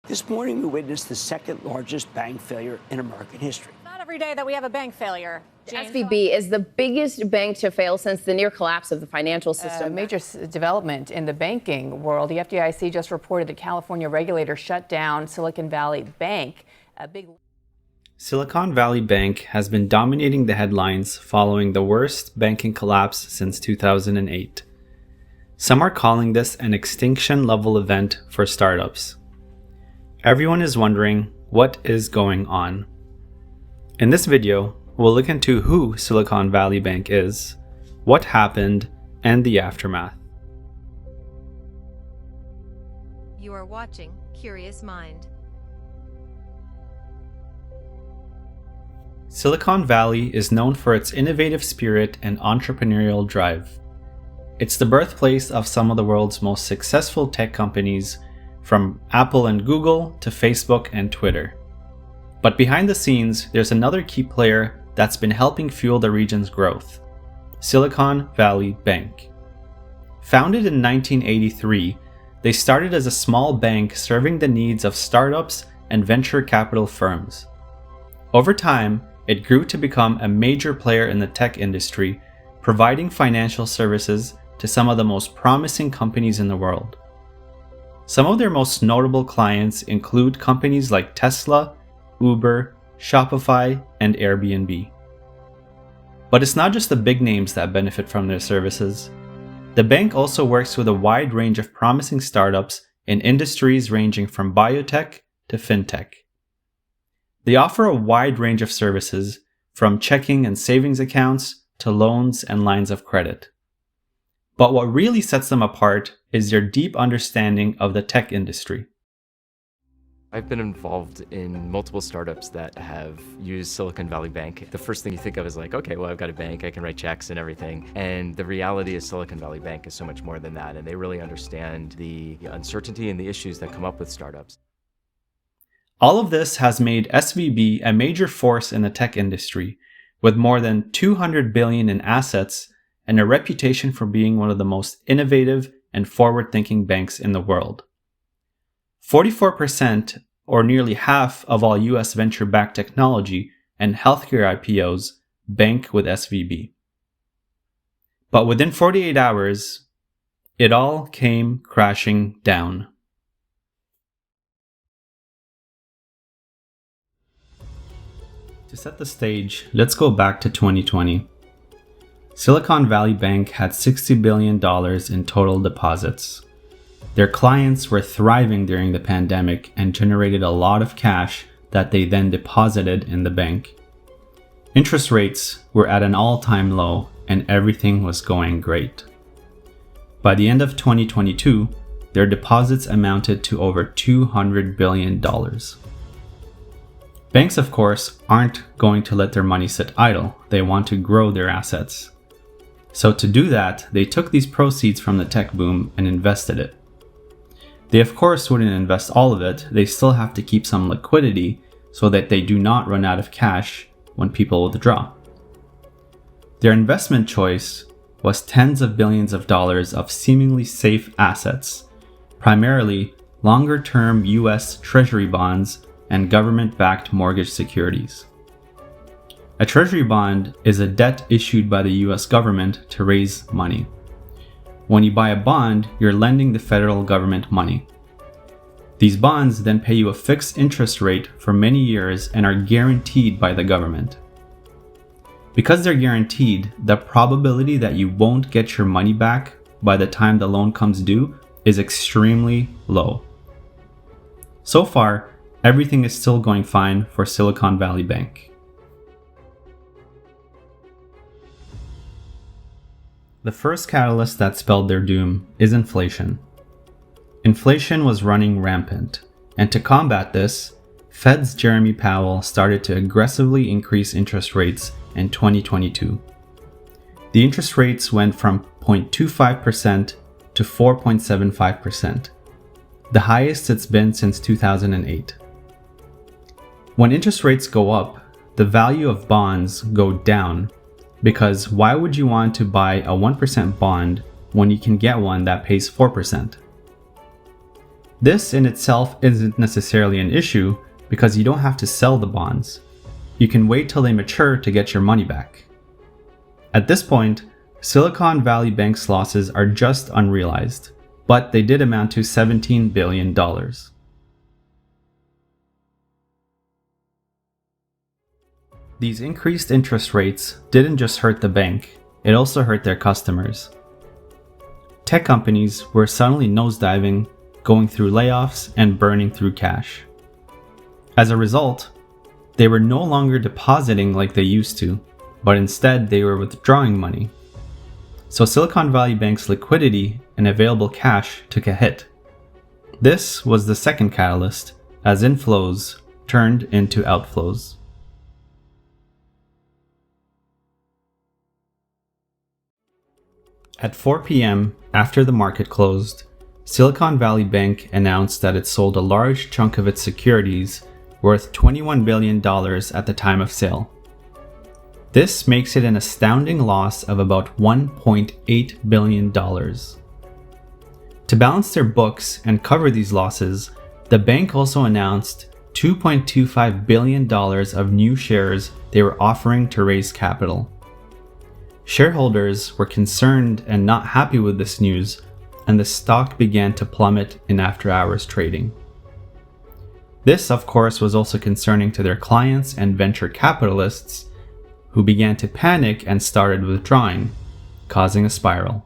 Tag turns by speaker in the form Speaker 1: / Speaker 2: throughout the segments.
Speaker 1: This morning, we witnessed the second largest bank failure in American history.
Speaker 2: Not every day that we have a bank failure. Jane,
Speaker 3: SVB is the biggest bank to fail since the near collapse of the financial system.
Speaker 4: A major development in the banking world. The FDIC just reported that California regulators shut down Silicon Valley Bank.
Speaker 5: Silicon Valley Bank has been dominating the headlines following the worst banking collapse since 2008. Some are calling this an extinction-level event for startups. Everyone is wondering what is going on. In this video, we'll look into who Silicon Valley Bank is, what happened, and the aftermath.
Speaker 6: You are watching Curious Mind.
Speaker 5: Silicon Valley is known for its innovative spirit and entrepreneurial drive. It's the birthplace of some of the world's most successful tech companies, from Apple and Google to Facebook and Twitter. But behind the scenes, there's another key player that's been helping fuel the region's growth: Silicon Valley Bank. Founded in 1983, they started as a small bank serving the needs of startups and venture capital firms. Over time, it grew to become a major player in the tech industry, providing financial services to some of the most promising companies in the world. Some of their most notable clients include companies like Tesla, Uber, Shopify, and Airbnb. But it's not just the big names that benefit from their services. The bank also works with a wide range of promising startups in industries ranging from biotech to fintech. They offer a wide range of services, from checking and savings accounts to loans and lines of credit. But what really sets them apart is their deep understanding of the tech industry.
Speaker 7: I've been involved in multiple startups that have used Silicon Valley Bank. The first thing you think of is like, okay, well, I've got a bank, I can write checks and everything. And the reality is Silicon Valley Bank is so much more than that. And they really understand the uncertainty and the issues that come up with startups.
Speaker 5: All of this has made SVB a major force in the tech industry, with more than $200 billion in assets and a reputation for being one of the most innovative and forward-thinking banks in the world. 44%, or nearly half of all US venture-backed technology and healthcare IPOs, bank with SVB. But within 48 hours, it all came crashing down. To set the stage, let's go back to 2020. Silicon Valley Bank had $60 billion in total deposits. Their clients were thriving during the pandemic and generated a lot of cash that they then deposited in the bank. Interest rates were at an all-time low and everything was going great. By the end of 2022, their deposits amounted to over $200 billion. Banks, of course, aren't going to let their money sit idle. They want to grow their assets. So to do that, they took these proceeds from the tech boom and invested it. They of course wouldn't invest all of it. They still have to keep some liquidity so that they do not run out of cash when people withdraw. Their investment choice was tens of billions of dollars of seemingly safe assets, primarily longer-term US Treasury bonds and government-backed mortgage securities. A treasury bond is a debt issued by the US government to raise money. When you buy a bond, you're lending the federal government money. These bonds then pay you a fixed interest rate for many years and are guaranteed by the government. Because they're guaranteed, the probability that you won't get your money back by the time the loan comes due is extremely low. So far, everything is still going fine for Silicon Valley Bank. The first catalyst that spelled their doom is inflation. Inflation was running rampant, and to combat this, Fed's Jeremy Powell started to aggressively increase interest rates in 2022. The interest rates went from 0.25% to 4.75%, the highest it's been since 2008. When interest rates go up, the value of bonds go down, because why would you want to buy a 1% bond when you can get one that pays 4%? This in itself isn't necessarily an issue because you don't have to sell the bonds. You can wait till they mature to get your money back. At this point, Silicon Valley Bank's losses are just unrealized, but they did amount to $17 billion. These increased interest rates didn't just hurt the bank, it also hurt their customers. Tech companies were suddenly nosediving, going through layoffs and burning through cash. As a result, they were no longer depositing like they used to, but instead they were withdrawing money. So Silicon Valley Bank's liquidity and available cash took a hit. This was the second catalyst, as inflows turned into outflows. At 4 p.m., after the market closed, Silicon Valley Bank announced that it sold a large chunk of its securities worth $21 billion at the time of sale. This makes it an astounding loss of about $1.8 billion. To balance their books and cover these losses, the bank also announced $2.25 billion of new shares they were offering to raise capital. Shareholders were concerned and not happy with this news, and the stock began to plummet in after-hours trading. This, of course, was also concerning to their clients and venture capitalists, who began to panic and started withdrawing, causing a spiral.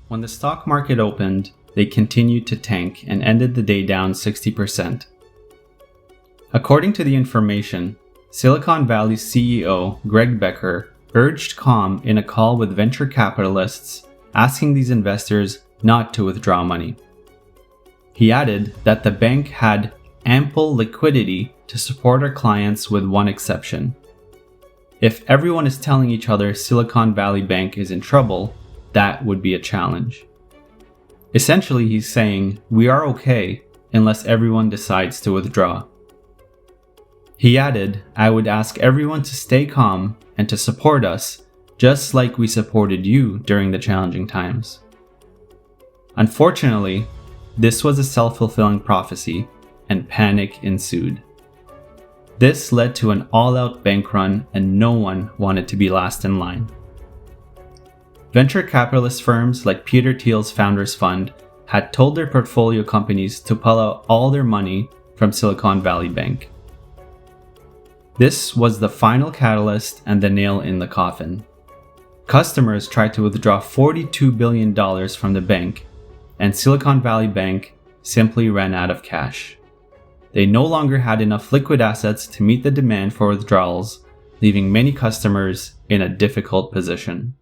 Speaker 5: When the stock market opened, they continued to tank and ended the day down 60%. According to the information, Silicon Valley's CEO, Greg Becker, urged calm in a call with venture capitalists, asking these investors not to withdraw money. He added that the bank had ample liquidity to support our clients with one exception. If everyone is telling each other Silicon Valley Bank is in trouble, that would be a challenge. Essentially, he's saying, we are okay unless everyone decides to withdraw. He added, I would ask everyone to stay calm and to support us, just like we supported you during the challenging times. Unfortunately, this was a self-fulfilling prophecy, and panic ensued. This led to an all-out bank run, and no one wanted to be last in line. Venture capitalist firms like Peter Thiel's Founders Fund had told their portfolio companies to pull out all their money from Silicon Valley Bank. This was the final catalyst and the nail in the coffin. Customers tried to withdraw $42 billion from the bank, and Silicon Valley Bank simply ran out of cash. They no longer had enough liquid assets to meet the demand for withdrawals, leaving many customers in a difficult position.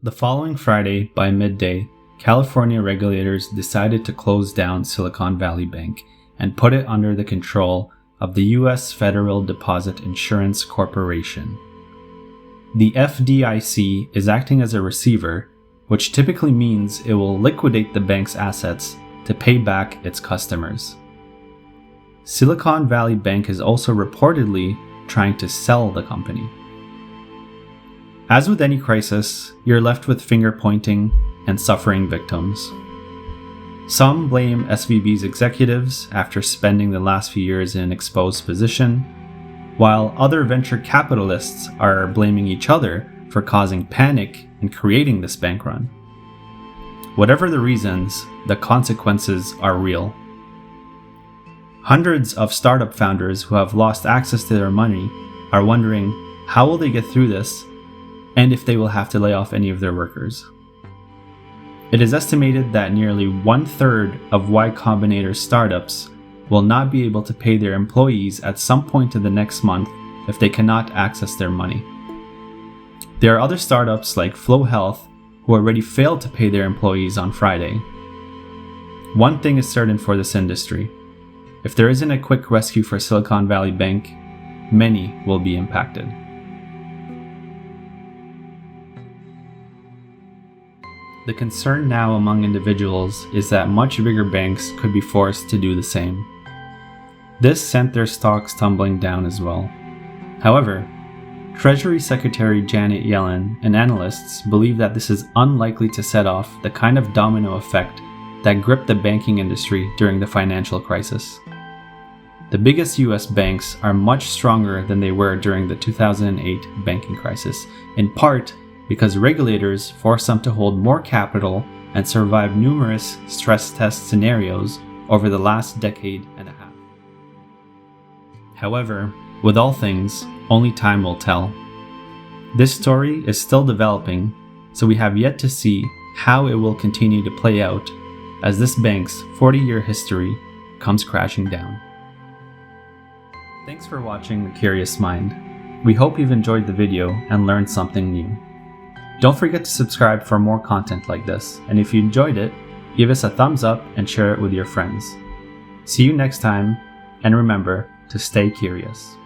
Speaker 5: The following Friday, by midday, California regulators decided to close down Silicon Valley Bank and put it under the control of the U.S. Federal Deposit Insurance Corporation. The FDIC is acting as a receiver, which typically means it will liquidate the bank's assets to pay back its customers. Silicon Valley Bank is also reportedly trying to sell the company. As with any crisis, you're left with finger-pointing and suffering victims. Some blame SVB's executives after spending the last few years in an exposed position, while other venture capitalists are blaming each other for causing panic and creating this bank run. Whatever the reasons, the consequences are real. Hundreds of startup founders who have lost access to their money are wondering how will they get through this and if they will have to lay off any of their workers. It is estimated that nearly 1/3 of Y Combinator startups will not be able to pay their employees at some point in the next month if they cannot access their money. There are other startups like Flow Health who already failed to pay their employees on Friday. One thing is certain for this industry. If there isn't a quick rescue for Silicon Valley Bank, many will be impacted. The concern now among individuals is that much bigger banks could be forced to do the same. This sent their stocks tumbling down as well. However, Treasury Secretary Janet Yellen and analysts believe that this is unlikely to set off the kind of domino effect that gripped the banking industry during the financial crisis. The biggest US banks are much stronger than they were during the 2008 banking crisis, in part because regulators forced them to hold more capital and survive numerous stress test scenarios over the last decade and a half. However, with all things, only time will tell. This story is still developing, so we have yet to see how it will continue to play out as this bank's 40-year history comes crashing down. Thanks for watching The Curious Mind. We hope you've enjoyed the video and learned something new. Don't forget to subscribe for more content like this, and if you enjoyed it, give us a thumbs up and share it with your friends. See you next time, and remember to stay curious.